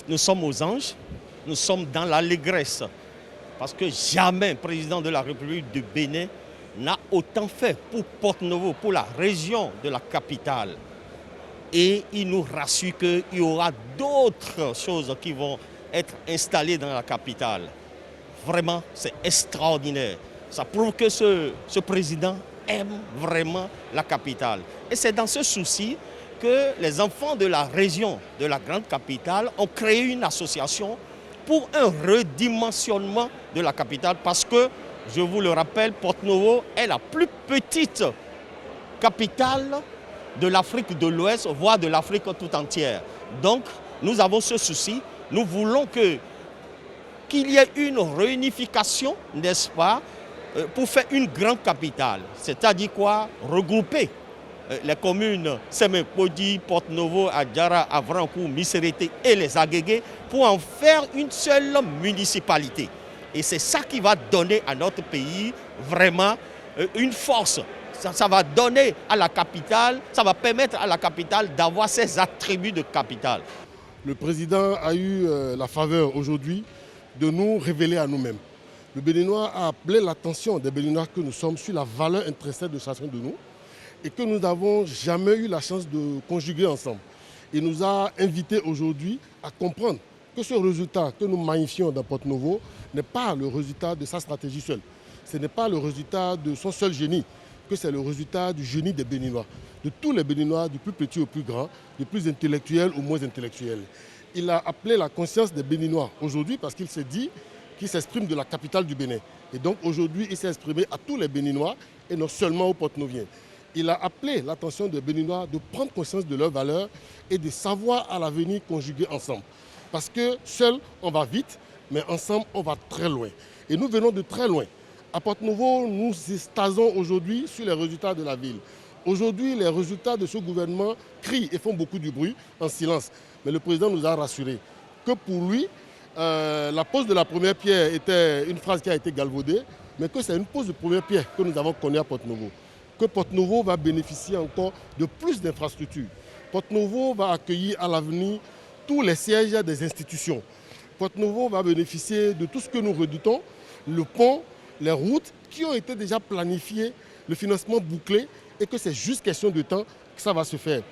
Nous sommes aux anges, nous sommes dans l'allégresse. Parce que jamais un président de la République du Bénin n'a autant fait pour Porto-Novo, pour la région de la capitale. Et il nous rassure qu'il y aura d'autres choses qui vont être installées dans la capitale. Vraiment, c'est extraordinaire. Ça prouve que ce président aime vraiment la capitale. Et c'est dans ce souci que les enfants de la région, de la grande capitale, ont créé une association pour un redimensionnement de la capitale parce que, je vous le rappelle, Porto-Novo est la plus petite capitale de l'Afrique de l'Ouest, voire de l'Afrique tout entière. Donc, nous avons ce souci. Nous voulons qu'il y ait une réunification, n'est-ce pas, pour faire une grande capitale. C'est-à-dire quoi? Regrouper les communes Semepodi, Porto-Novo, Adjara, Avrancourt, Miserete et les Agégués pour en faire une seule municipalité. Et c'est ça qui va donner à notre pays vraiment une force. Ça va donner à la capitale, ça va permettre à la capitale d'avoir ses attributs de capitale. Le président a eu la faveur aujourd'hui de nous révéler à nous-mêmes. Le Béninois a appelé l'attention des Béninois que nous sommes sur la valeur intrinsèque de chacun de nous et que nous n'avons jamais eu la chance de conjuguer ensemble. Il nous a invités aujourd'hui à comprendre que ce résultat que nous magnifions dans Porto-Novo n'est pas le résultat de sa stratégie seule. Ce n'est pas le résultat de son seul génie, que c'est le résultat du génie des Béninois, de tous les Béninois, du plus petit au plus grand, du plus intellectuel au moins intellectuel. Il a appelé la conscience des Béninois aujourd'hui parce qu'il s'est dit qu'il s'exprime de la capitale du Bénin. Et donc aujourd'hui, il s'est exprimé à tous les Béninois et non seulement aux Porto-Noviens. Il a appelé l'attention des Béninois de prendre conscience de leurs valeurs et de savoir à l'avenir conjuguer ensemble. Parce que seul, on va vite, mais ensemble, on va très loin. Et nous venons de très loin. À Porto-Novo, nous extasons aujourd'hui sur les résultats de la ville. Aujourd'hui, les résultats de ce gouvernement crient et font beaucoup de bruit en silence. Mais le président nous a rassurés que pour lui, la pose de la première pierre était une phrase qui a été galvaudée, mais que c'est une pose de première pierre que nous avons connue à Porto-Novo. Que Porto-Novo va bénéficier encore de plus d'infrastructures. Porto-Novo va accueillir à l'avenir tous les sièges des institutions. Porto-Novo va bénéficier de tout ce que nous redoutons, le pont, les routes qui ont été déjà planifiées, le financement bouclé et que c'est juste question de temps que ça va se faire.